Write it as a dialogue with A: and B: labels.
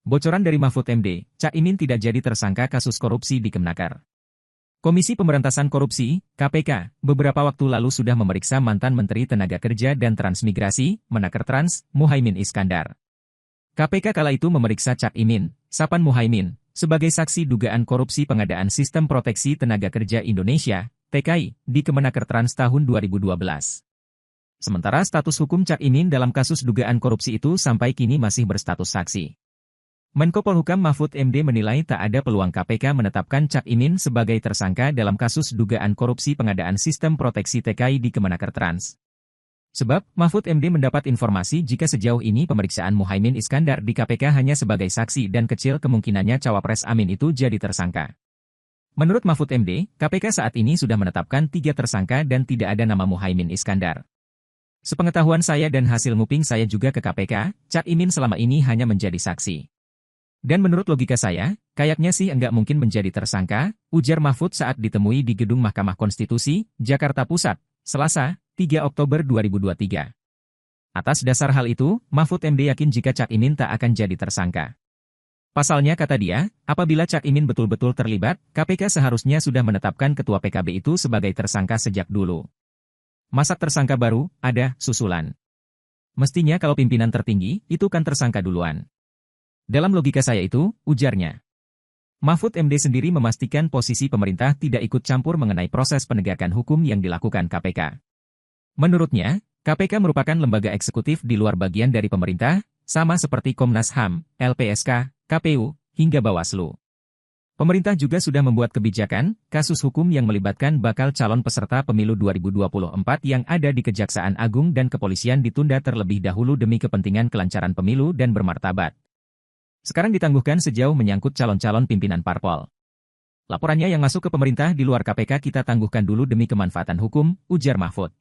A: Bocoran dari Mahfud MD, Cak Imin tidak jadi tersangka kasus korupsi di Kemenaker. Komisi Pemberantasan Korupsi, KPK, beberapa waktu lalu sudah memeriksa mantan Menteri Tenaga Kerja dan Transmigrasi, Menaker Trans, Muhaimin Iskandar. KPK kala itu memeriksa Cak Imin, Sapan Muhaimin, sebagai saksi dugaan korupsi pengadaan Sistem Proteksi Tenaga Kerja Indonesia, TKI, di Kemenaker Trans tahun 2012. Sementara status hukum Cak Imin dalam kasus dugaan korupsi itu sampai kini masih berstatus saksi. Menko Polhukam Mahfud MD menilai tak ada peluang KPK menetapkan Cak Imin sebagai tersangka dalam kasus dugaan korupsi pengadaan Sistem Proteksi TKI di Kemenaker Trans. Sebab, Mahfud MD mendapat informasi jika sejauh ini pemeriksaan Muhaimin Iskandar di KPK hanya sebagai saksi dan kecil kemungkinannya Cawapres Amin itu jadi tersangka. Menurut Mahfud MD, KPK saat ini sudah menetapkan 3 tersangka dan tidak ada nama Muhaimin Iskandar. Sepengetahuan saya dan hasil nguping saya juga ke KPK, Cak Imin selama ini hanya menjadi saksi. Dan menurut logika saya, kayaknya sih enggak mungkin menjadi tersangka, ujar Mahfud saat ditemui di Gedung Mahkamah Konstitusi, Jakarta Pusat, Selasa, 3 Oktober 2023. Atas dasar hal itu, Mahfud MD yakin jika Cak Imin tak akan jadi tersangka. Pasalnya kata dia, apabila Cak Imin betul-betul terlibat, KPK seharusnya sudah menetapkan Ketua PKB itu sebagai tersangka sejak dulu. Masa tersangka baru, ada susulan. Mestinya kalau pimpinan tertinggi, itu kan tersangka duluan. Dalam logika saya itu, ujarnya. Mahfud MD sendiri memastikan posisi pemerintah tidak ikut campur mengenai proses penegakan hukum yang dilakukan KPK. Menurutnya, KPK merupakan lembaga eksekutif di luar bagian dari pemerintah, sama seperti Komnas HAM, LPSK, KPU, hingga Bawaslu. Pemerintah juga sudah membuat kebijakan, kasus hukum yang melibatkan bakal calon peserta pemilu 2024 yang ada di Kejaksaan Agung dan Kepolisian ditunda terlebih dahulu demi kepentingan kelancaran pemilu dan bermartabat. Sekarang ditangguhkan sejauh menyangkut calon-calon pimpinan parpol. Laporannya yang masuk ke pemerintah di luar KPK kita tangguhkan dulu demi kemanfaatan hukum, ujar Mahfud.